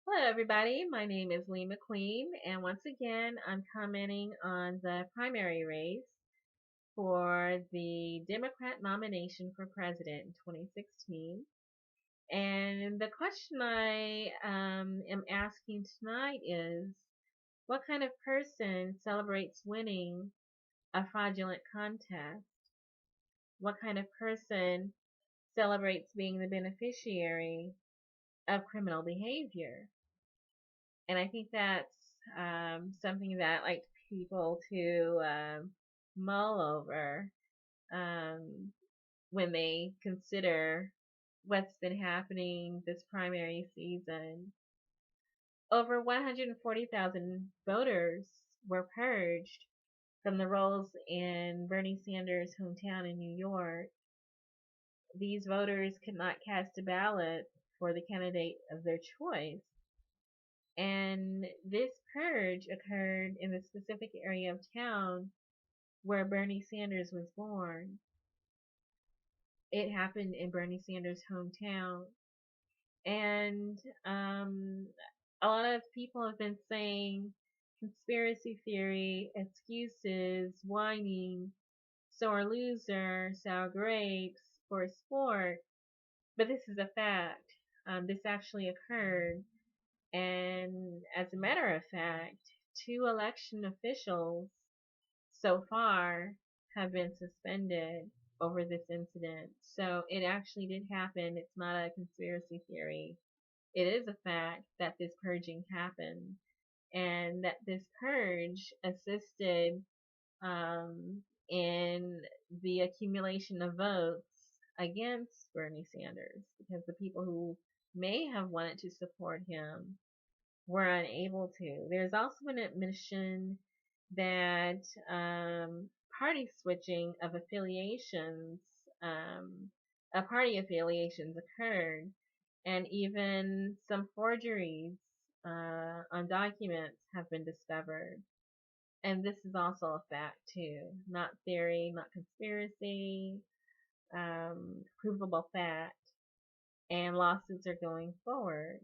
Hello, everybody. My name is Lee McQueen, and once again, I'm commenting on the primary race for the Democrat nomination for president in 2016. And the question I am asking tonight is what kind of person celebrates winning a fraudulent contest? What kind of person celebrates being the beneficiary of criminal behavior? And I think that's something that I'd like people to mull over um, when they consider what's been happening this primary season. Over 140,000 voters were purged from the rolls in Bernie Sanders' hometown in New York. These voters could not cast a ballot for the candidate of their choice. And this purge occurred in the specific area of town where Bernie Sanders was born. It happened in Bernie Sanders' hometown. And a lot of people have been saying conspiracy theory, excuses, whining, sore loser, sour grapes for sport. But this is a fact. This actually occurred. And as a matter of fact, two election officials so far have been suspended over this incident. So it actually did happen. It's not a conspiracy theory. It is a fact that this purging happened and that this purge assisted in the accumulation of votes against Bernie Sanders because the people who may have wanted to support him were unable to. There's also an admission that party switching of affiliations, party affiliations occurred, and even some forgeries on documents have been discovered. And this is also a fact too, not theory, not conspiracy, provable fact. And lawsuits are going forward.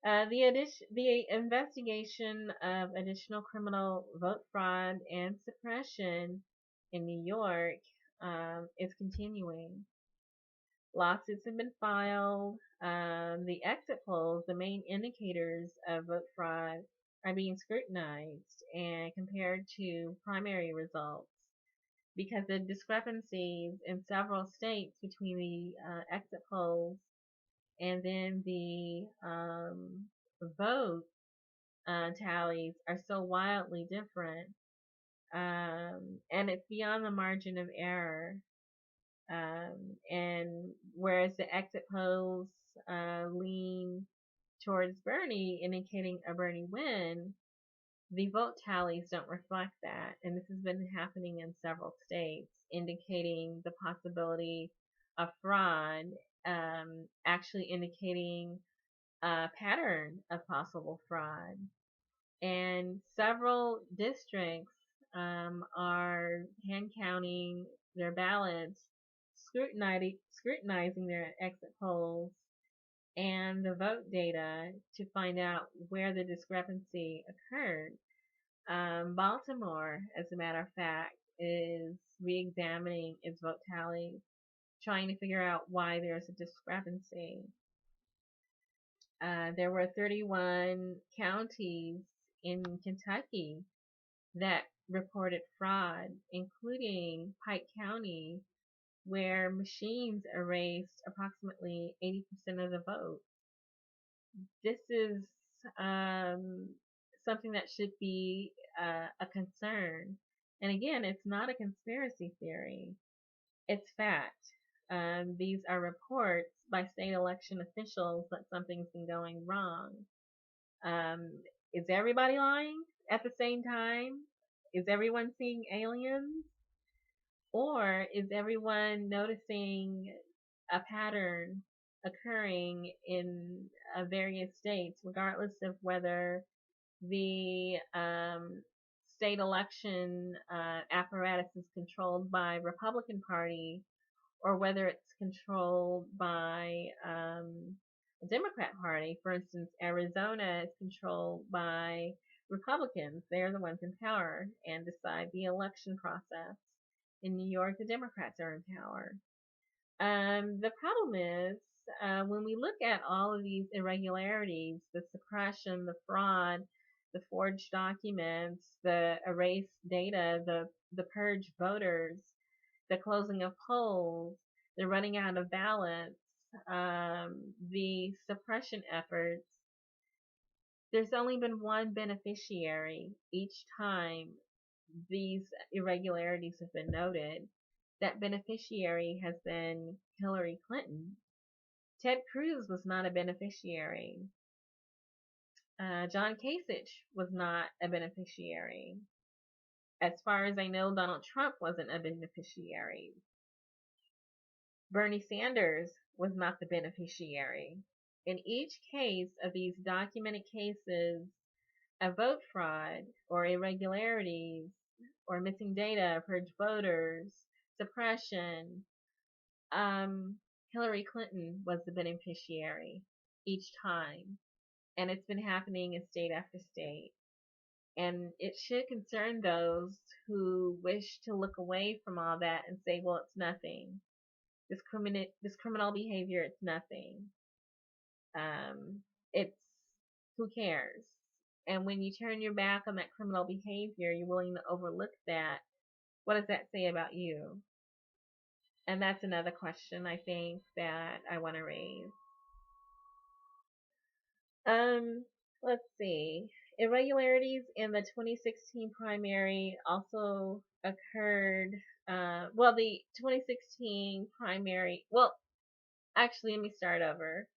The investigation of additional criminal vote fraud and suppression in New York is continuing. Lawsuits have been filed. The exit polls, the main indicators of vote fraud, are being scrutinized and compared to primary results because the discrepancies in several states between the exit polls and then the vote tallies are so wildly different, and it's beyond the margin of error. And whereas the exit polls lean towards Bernie, indicating a Bernie win, the vote tallies don't reflect that. And this has been happening in several states, indicating the possibility of fraud, actually indicating a pattern of possible fraud. And several districts are hand counting their ballots, scrutinizing their exit polls and the vote data to find out where the discrepancy occurred. Baltimore, as a matter of fact, is re-examining its vote tallies, trying to figure out why there's a discrepancy. There were 31 counties in Kentucky that reported fraud, including Pike County, where machines erased approximately 80% of the vote. This is something that should be a concern. And again, it's not a conspiracy theory, it's fact. These are reports by state election officials that something's been going wrong. Um, is everybody lying at the same time? Is everyone seeing aliens? Or is everyone noticing a pattern occurring in various states, regardless of whether the state election apparatus is controlled by Republican Party or whether it's controlled by the Democrat Party. For instance, Arizona is controlled by Republicans. They're the ones in power and decide the election process. In New York, the Democrats are in power. The problem is when we look at all of these irregularities, the suppression, the fraud, the forged documents, the erased data, the purged voters, the closing of polls, the running out of ballots, the suppression efforts, there's only been one beneficiary each time these irregularities have been noted. That beneficiary has been Hillary Clinton. Ted Cruz was not a beneficiary. John Kasich was not a beneficiary. As far as I know, Donald Trump wasn't a beneficiary. Bernie Sanders was not the beneficiary. In each case of these documented cases of vote fraud or irregularities or missing data, purged voters, suppression, Hillary Clinton was the beneficiary each time. And it's been happening in state after state. And it should concern those who wish to look away from all that and say, well, it's nothing. This criminal behavior, it's nothing. It's who cares? And when you turn your back on that criminal behavior, you're willing to overlook that. What does that say about you? And that's another question I think that I want to raise. Let's see. Irregularities in the 2016 primary also occurred. The 2016 primary. Well, actually, let me start over.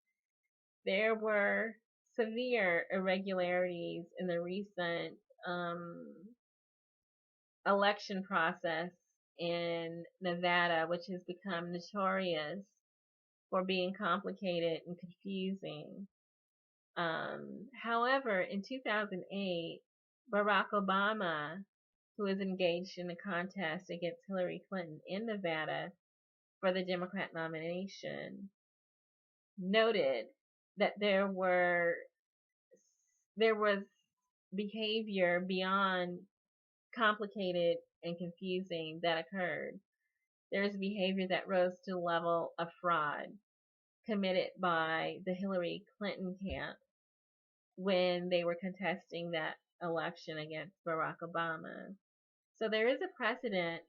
There were severe irregularities in the recent election process in Nevada, which has become notorious for being complicated and confusing. However, in 2008, Barack Obama, who was engaged in a contest against Hillary Clinton in Nevada for the Democrat nomination, noted that there was behavior beyond complicated and confusing that occurred. There's behavior that rose to the level of fraud committed by the Hillary Clinton camp when they were contesting that election against Barack Obama. So there is a precedent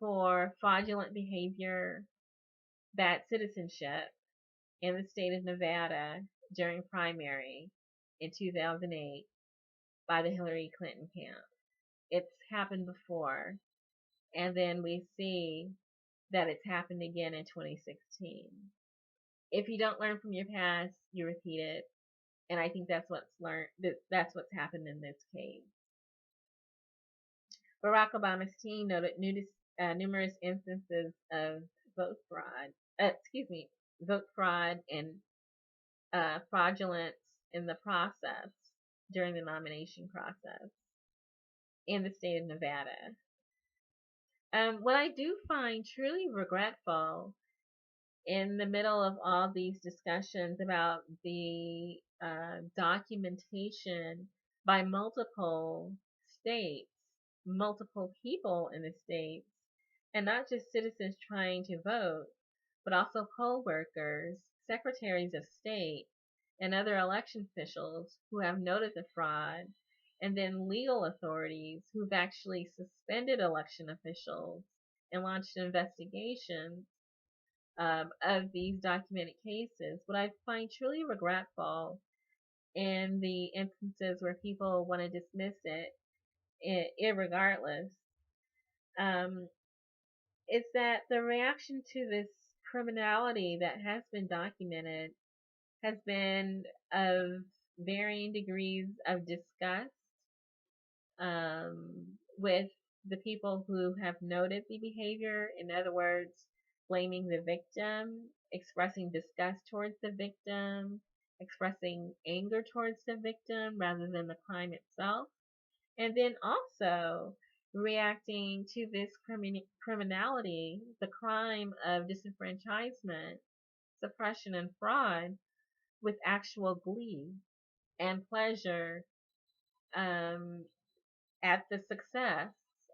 for fraudulent behavior, bad citizenship in the state of Nevada during primary in 2008 by the Hillary Clinton camp. It's happened before, and then we see that it's happened again in 2016. If you don't learn from your past, you repeat it, and I think that's what's happened in this case. Barack Obama's team noted numerous instances of vote fraud and fraudulence in the process during the nomination process in the state of Nevada. What I do find truly regretful in the middle of all these discussions about the documentation by multiple states, multiple people in the states, and not just citizens trying to vote, but also poll workers, secretaries of state, and other election officials who have noted the fraud, and then legal authorities who've actually suspended election officials and launched investigations of these documented cases. What I find truly regretful in the instances where people want to dismiss it, irregardless, is that the reaction to this criminality that has been documented has been of varying degrees of disgust with the people who have noted the behavior. In other words, blaming the victim, expressing disgust towards the victim, expressing anger towards the victim rather than the crime itself. And then also reacting to this criminality, the crime of disenfranchisement, suppression, and fraud, with actual glee and pleasure um, at the success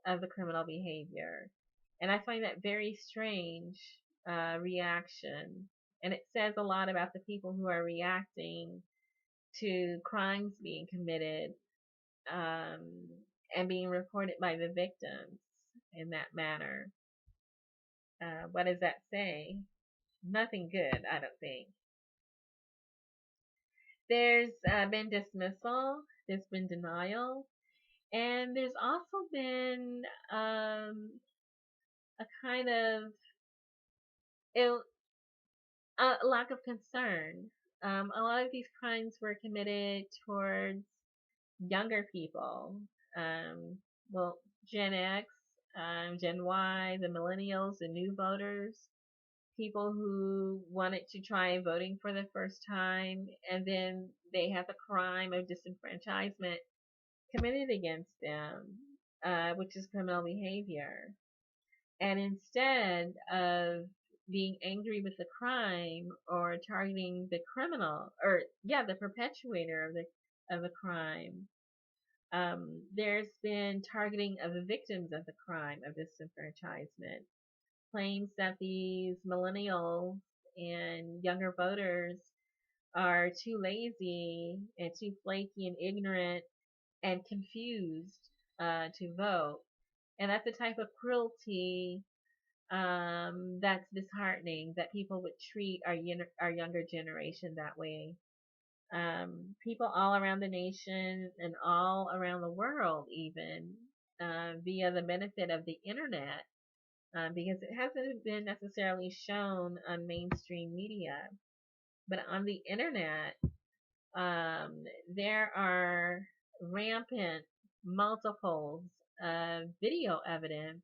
of the criminal behavior. And I find that very strange reaction. And it says a lot about the people who are reacting to crimes being committed um, and being reported by the victims in that manner. What does that say? Nothing good, I don't think. There's been dismissal, there's been denial, and there's also been a kind of ill, a lack of concern. A lot of these crimes were committed towards younger people. Um, well, Gen X, Gen Y, the millennials, the new voters, people who wanted to try voting for the first time, and then they have the crime of disenfranchisement committed against them, which is criminal behavior. And instead of being angry with the crime or targeting the criminal, or yeah, the perpetuator of the crime, there's been targeting of the victims of the crime of disenfranchisement. Claims that these millennials and younger voters are too lazy and too flaky and ignorant and confused to vote. And that's the type of cruelty that's disheartening, that people would treat our younger generation that way. People all around the nation and all around the world, even via the benefit of the internet, because it hasn't been necessarily shown on mainstream media, but on the internet, there are rampant multiples of video evidence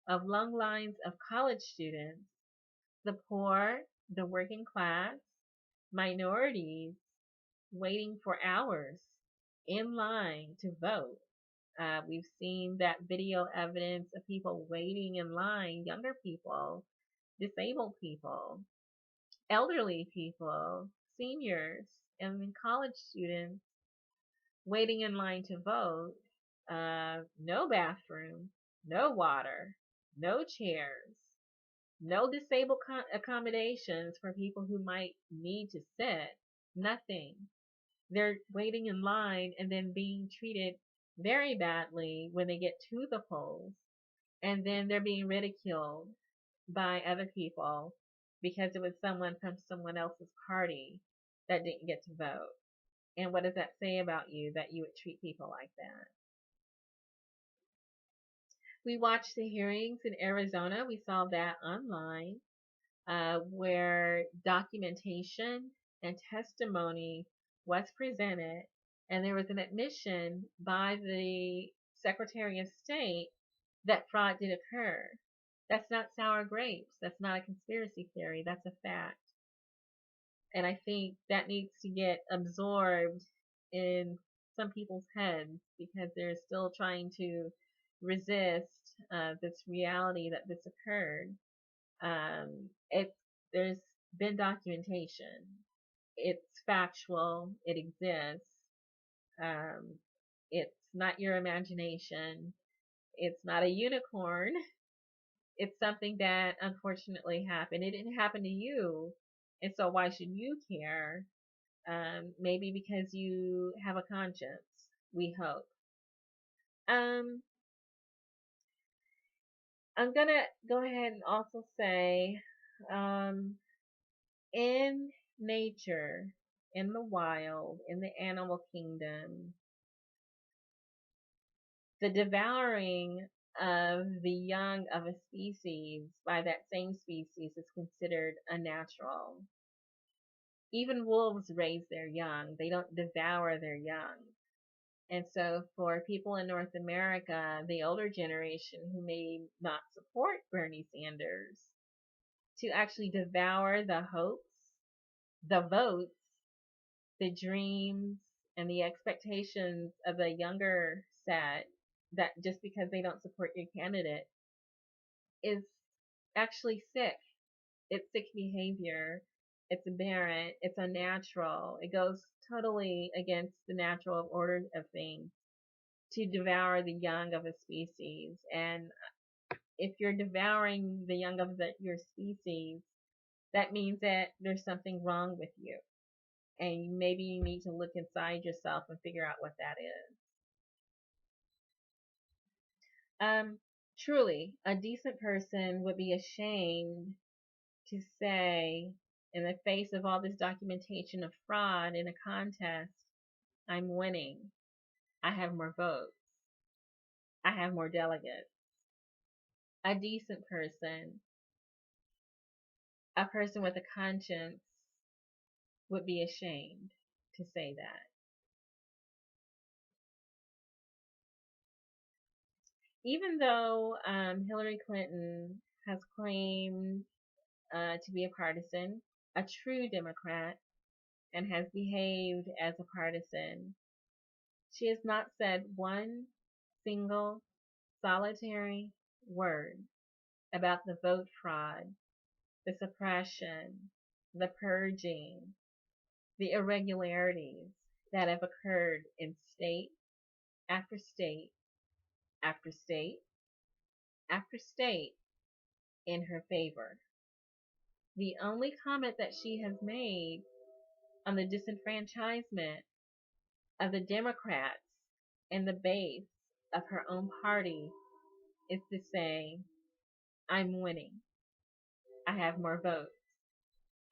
of long lines of college students, the poor, the working class, minorities waiting for hours in line to vote. We've seen that video evidence of people waiting in line, younger people, disabled people, elderly people, seniors, and college students waiting in line to vote. No bathroom, no water, no chairs, no disabled accommodations for people who might need to sit, nothing. They're waiting in line and then being treated very badly when they get to the polls. And then they're being ridiculed by other people because it was someone from someone else's party that didn't get to vote. And what does that say about you, that you would treat people like that? We watched the hearings in Arizona. We saw that online, where documentation and testimony was presented, and there was an admission by the Secretary of State that fraud did occur. That's not sour grapes. That's not a conspiracy theory. That's a fact. And I think that needs to get absorbed in some people's heads, because they're still trying to resist this reality that this occurred. It's There's been documentation. It's factual. It exists. Um, it's not your imagination. It's not a unicorn. It's something that unfortunately happened. It didn't happen to you, and so why should you care? Maybe because you have a conscience. We hope. Um, I'm gonna go ahead and also say, um, in nature, in the wild, in the animal kingdom, the devouring of the young of a species by that same species is considered unnatural. Even wolves raise their young, they don't devour their young. And so, for people in North America, the older generation who may not support Bernie Sanders, to actually devour the hopes, the votes, the dreams, and the expectations of the younger set, that just because they don't support your candidate, is actually sick. It's sick behavior. It's aberrant. It's unnatural. It goes totally against the natural order of things to devour the young of a species. And if you're devouring the young of your species, that means that there's something wrong with you. And maybe you need to look inside yourself and figure out what that is. Truly, a decent person would be ashamed to say, in the face of all this documentation of fraud in a contest, I'm winning. I have more votes. I have more delegates. A decent person, a person with a conscience, would be ashamed to say that. Even though Hillary Clinton has claimed to be a partisan, a true Democrat, and has behaved as a partisan, she has not said one single solitary word about the vote fraud, the suppression, the purging, the irregularities that have occurred in state after state after state after state in her favor. The only comment that she has made on the disenfranchisement of the Democrats and the base of her own party is to say, I'm winning. I have more votes.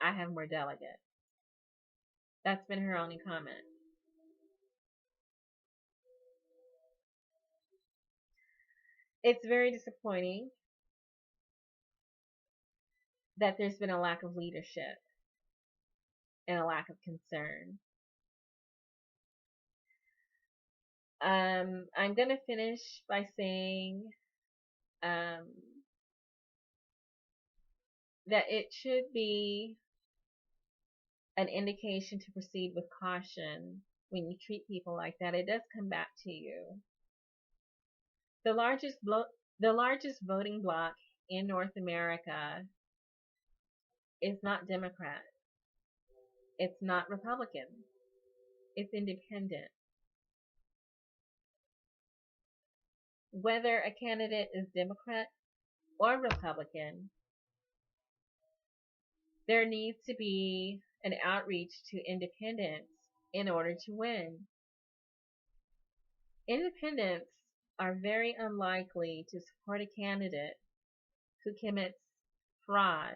I have more delegates. That's been her only comment. It's very disappointing that there's been a lack of leadership and a lack of concern. I'm going to finish by saying that it should be an indication to proceed with caution when you treat people like that. It does come back to you. The largest voting bloc in North America is not Democrat. It's not Republican. It's independent. Whether a candidate is Democrat or Republican, there needs to be an outreach to independents in order to win. Independents are very unlikely to support a candidate who commits fraud,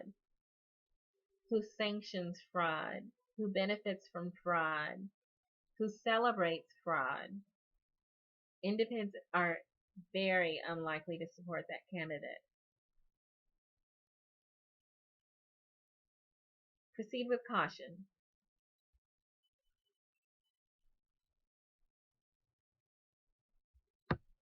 who sanctions fraud, who benefits from fraud, who celebrates fraud. Independents are very unlikely to support that candidate. Proceed with caution.